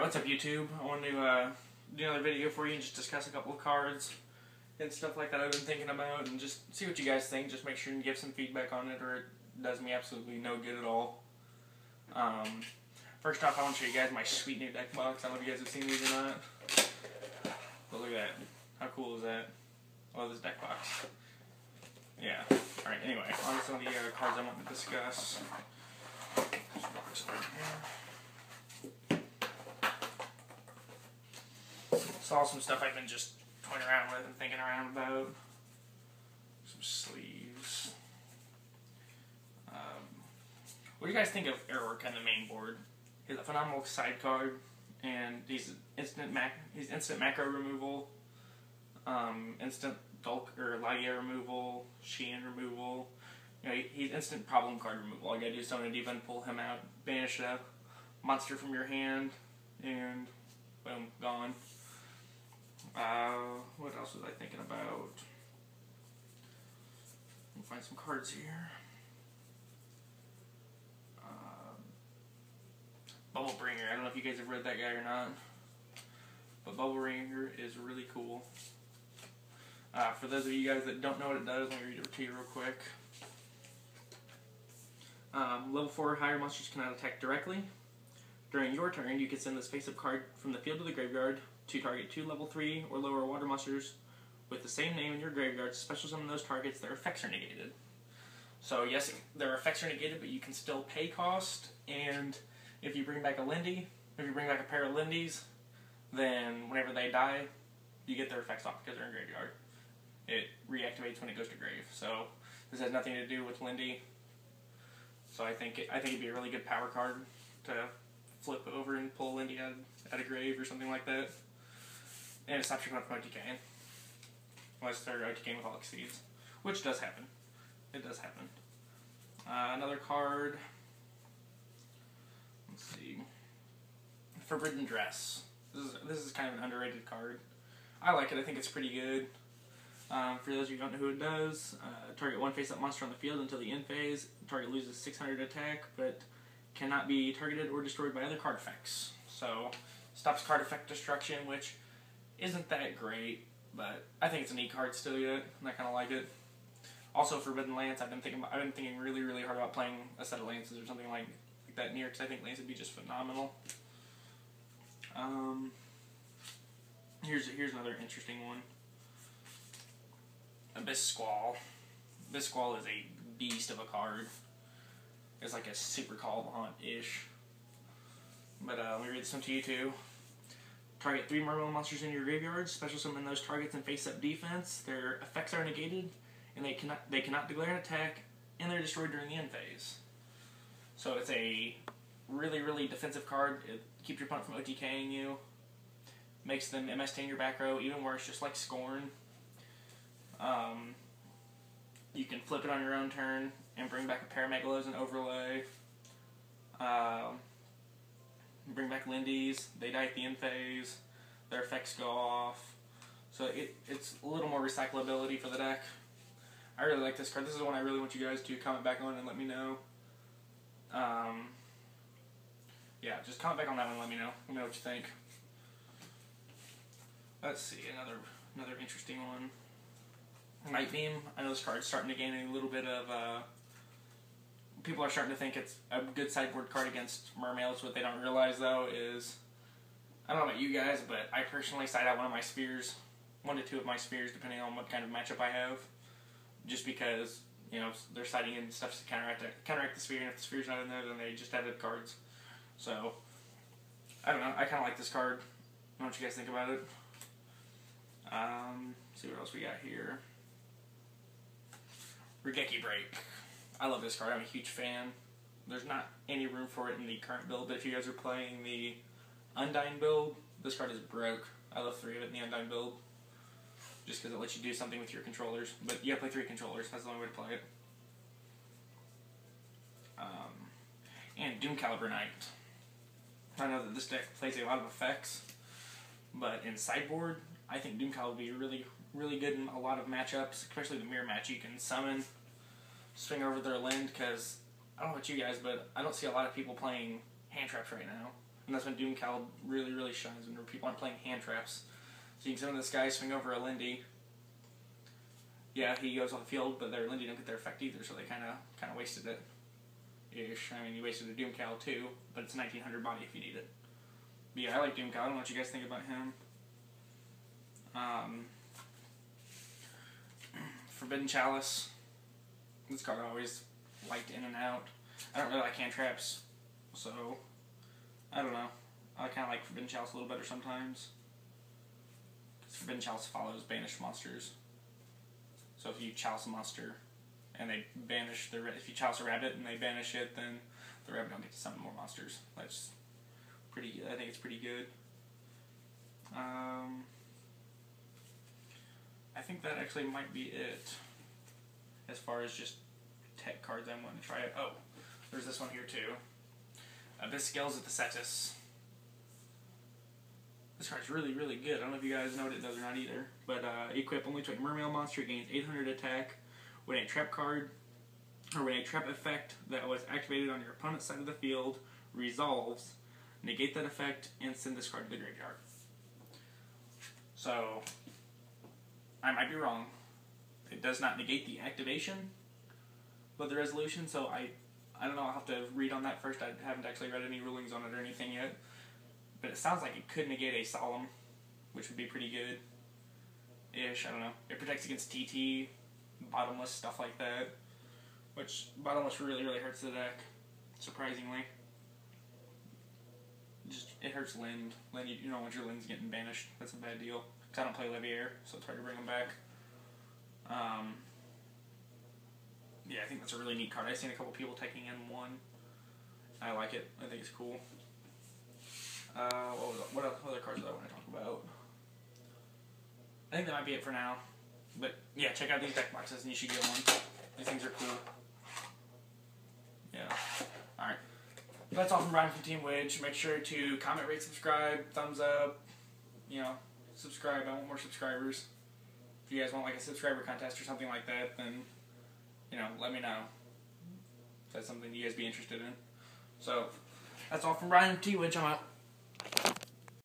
What's up, YouTube? I want to do another video for you and just discuss a couple of cards and stuff like that I've been thinking about, and just see what you guys think. Just make sure and give some feedback on it, or it does me absolutely no good at all. First off, I want to show you guys my sweet new deck box. I don't know if you guys have seen these or not, but look at that. How cool is that? I love this deck box. Yeah. Alright, anyway, on to some of the cards I want to discuss. Saw some stuff I've been just toying around with and thinking around about. Some sleeves. What do you guys think of Airwork on the main board? He's a phenomenal side card, and he's instant macro removal, instant bulk or Lydia removal, Sheehan removal. You know, he's instant problem card removal. All you gotta do is summon a demon, pull him out, banish a monster from your hand, and boom, gone. What else was I thinking about? Let me find some cards here. Bubble Bringer. I don't know if you guys have read that guy or not, but Bubble Bringer is really cool. For those of you guys that don't know what it does, let me read it to you real quick. Level 4 or higher monsters cannot attack directly. During your turn, you can send this face-up card from the field to the graveyard to target 2 level 3 or lower water monsters with the same name in your graveyard. Special summon those targets, their effects are negated. So yes, their effects are negated, but you can still pay cost, and if you bring back a Lindy, if you bring back a pair of Lindies, then whenever they die, you get their effects off because they're in graveyard. It reactivates when it goes to grave. So this has nothing to do with Lindy. So I think it'd be a really good power card to flip over and pull Lindy out of grave or something like that. And it stops your opponent from OTKing. Unless they're OTKing with all exceeds. Which does happen. It does happen. Another card. Let's see. Forbidden Dress. This is kind of an underrated card. I like it. I think it's pretty good. For those of you who don't know who it does, target one face-up monster on the field until the end phase. The target loses 600 attack, but cannot be targeted or destroyed by other card effects. So, stops card effect destruction, which isn't that great, but I think it's a neat card still yet, and I kind of like it. Also, Forbidden Lance. I've been thinking really, really hard about playing a set of lances or something like that near, because I think lance would be just phenomenal. Here's another interesting one. Abyss Squall. Abyss Squall is a beast of a card. It's like a super call haunt-ish. But let me read this one to you too. Target 3 mermail monsters in your graveyard. Special summon those targets in face-up defense. Their effects are negated, and they cannot declare an attack, and they're destroyed during the end phase. So it's a really, really defensive card. It keeps your opponent from OTKing you. Makes them MS-10 your back row, even worse, just like Scorn. You can flip it on your own turn and bring back a pair of Megalos and overlay. Bring back Lindies. They die at the end phase. Their effects go off. So it's a little more recyclability for the deck. I really like this card. This is one I really want you guys to comment back on and let me know. Yeah, just comment back on that one and let me know. Let me know what you think. Let's see, another interesting one. Night Beam. I know this card's starting to gain a little bit of, people are starting to think it's a good sideboard card against mermails. What they don't realize, though, is, I don't know about you guys, but I personally side out one of my spheres, 1 to 2 of my spheres, depending on what kind of matchup I have, just because, you know, they're siding in stuff to counteract the sphere, and if the sphere's not in there, then they just added cards. So, I don't know, I kind of like this card. I don't know what you guys think about it. See what else we got here. Regeki Break. I love this card. I'm a huge fan. There's not any room for it in the current build, but if you guys are playing the Undyne build, this card is broke. I love 3 of it in the Undyne build, just because it lets you do something with your controllers. But you have to play 3 controllers. That's the only way to play it. And Doom Caliber Knight. I know that this deck plays a lot of effects, but in sideboard, I think Doom Caliber would be really, really good in a lot of matchups, especially the mirror match. You can summon, swing over their land, because I don't know about you guys, but I don't see a lot of people playing hand traps right now. And that's when Doom Cal really, really shines, when people aren't playing hand traps. So you can send this guy swing over a Lindy. Yeah, he goes off the field, but their Lindy don't get their effect either, so they kind of wasted it. Ish. I mean, you wasted a Doom Cal too, but it's 1900 body if you need it. But yeah, I like Doom Cal. I don't know what you guys think about him. Forbidden Chalice. This card I always liked in and out. I don't really like hand traps, so I don't know. I kind of like Forbidden Chalice a little better sometimes. Because Forbidden Chalice follows banished monsters. So if you chalice a monster and they banish if you chalice a rabbit and they banish it, then the rabbit don't get to summon more monsters. That's pretty good. I think it's pretty good. I think that actually might be it as far as just tech cards I'm wanting to try it. Oh, there's this one here too. Biscales at the Cetus. This card's really, really good. I don't know if you guys know what it does or not either. But equip only to a mermail monster, gains 800 attack. When a trap card, or when a trap effect that was activated on your opponent's side of the field resolves, negate that effect and send this card to the graveyard. So, I might be wrong. It does not negate the activation, but the resolution, so I don't know, I'll have to read on that first. I haven't actually read any rulings on it or anything yet. But it sounds like it could negate a Solemn, which would be pretty good-ish. I don't know. It protects against TT, Bottomless, stuff like that. Which, Bottomless really, really hurts the deck, surprisingly. It hurts Lind. Lind, you don't want your Linds getting banished. That's a bad deal. Because I don't play Leviair, so it's hard to bring them back. Yeah, I think that's a really neat card. I've seen a couple people taking in one. I like it. I think it's cool. What other cards do I want to talk about? I think that might be it for now. But yeah, check out these deck boxes and you should get one. These things are cool. Yeah. Alright. That's all from Brian from Team Widge. Make sure to comment, rate, subscribe, thumbs up. You know, subscribe. I want more subscribers. If you guys want like a subscriber contest or something like that, then, you know, let me know. If that's something you guys be interested in. So, that's all from Brian from Team Widge. I'm out.